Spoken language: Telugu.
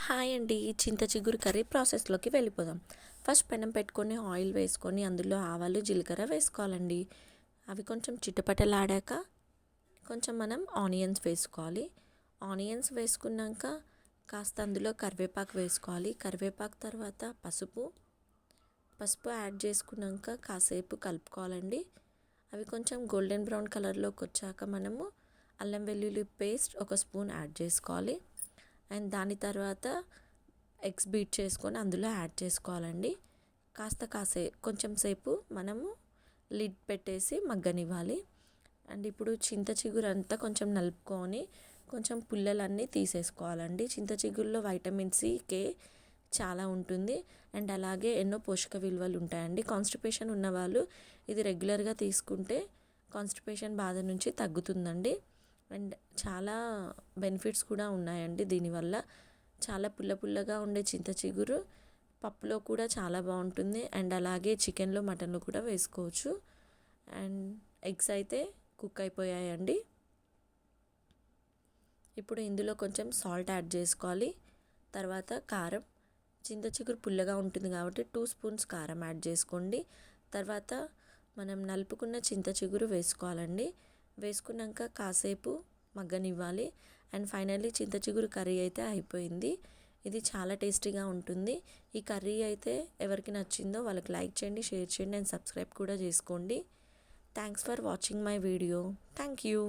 హాయ్ అండి. చింత చిగురు కర్రీ ప్రాసెస్లోకి వెళ్ళిపోదాం. ఫస్ట్ పెనం పెట్టుకొని ఆయిల్ వేసుకొని అందులో ఆవాలు జీలకర్ర వేసుకోవాలండి. అవి కొంచెం చిటపటలాడాక కొంచెం మనం ఆనియన్స్ వేసుకోవాలి. ఆనియన్స్ వేసుకున్నాక కాస్త అందులో కరివేపాకు వేసుకోవాలి. కరివేపాకు తర్వాత పసుపు యాడ్ చేసుకున్నాక కాసేపు కలుపుకోవాలండి. అవి కొంచెం గోల్డెన్ బ్రౌన్ కలర్లోకి వచ్చాక మనము అల్లం వెల్లుల్లి పేస్ట్ ఒక స్పూన్ యాడ్ చేసుకోవాలి. అండ్ దాని తర్వాత ఎగ్స్ బీట్ చేసుకొని అందులో యాడ్ చేసుకోవాలండి. కొంచెం సేపు మనము లిడ్ పెట్టేసి మగ్గనివ్వాలి. అండ్ ఇప్పుడు చింత చిగురు అంతా కొంచెం నలుపుకొని కొంచెం పుల్లలన్నీ తీసేసుకోవాలండి. చింత చిగురులో వైటమిన్ సి, కే చాలా ఉంటుంది. అండ్ అలాగే ఎన్నో పోషక విలువలు ఉంటాయండి. కాన్స్టిపేషన్ ఉన్నవాళ్ళు ఇది రెగ్యులర్గా తీసుకుంటే కాన్స్టిపేషన్ బాధ నుంచి తగ్గుతుందండి. అండ్ చాలా బెనిఫిట్స్ కూడా ఉన్నాయండి దీనివల్ల. చాలా పుల్లగా ఉండే చింత చిగురు పప్పులో కూడా చాలా బాగుంటుంది. అండ్ అలాగే చికెన్లో మటన్లో కూడా వేసుకోవచ్చు. అండ్ ఎగ్స్ అయితే కుక్ అయిపోయాయండి. ఇప్పుడు ఇందులో కొంచెం సాల్ట్ యాడ్ చేసుకోవాలి. తర్వాత కారం, చింత చిగురు పుల్లగా ఉంటుంది కాబట్టి 2 స్పూన్స్ కారం యాడ్ చేసుకోండి. తర్వాత మనం నలుపుకున్న చింత చిగురు వేసుకోవాలండి. వేసుకున్నాక కాసేపు మగ్గనివ్వాలి. అండ్ ఫైనల్లీ చింత చిగురు కర్రీ అయితే అయిపోయింది. ఇది చాలా టేస్టీగా ఉంటుంది. ఈ కర్రీ అయితే ఎవరికి నచ్చిందో వాళ్ళకి లైక్ చేయండి, షేర్ చేయండి అండ్ సబ్స్క్రైబ్ కూడా చేసుకోండి. Thanks for watching my video. Thank you.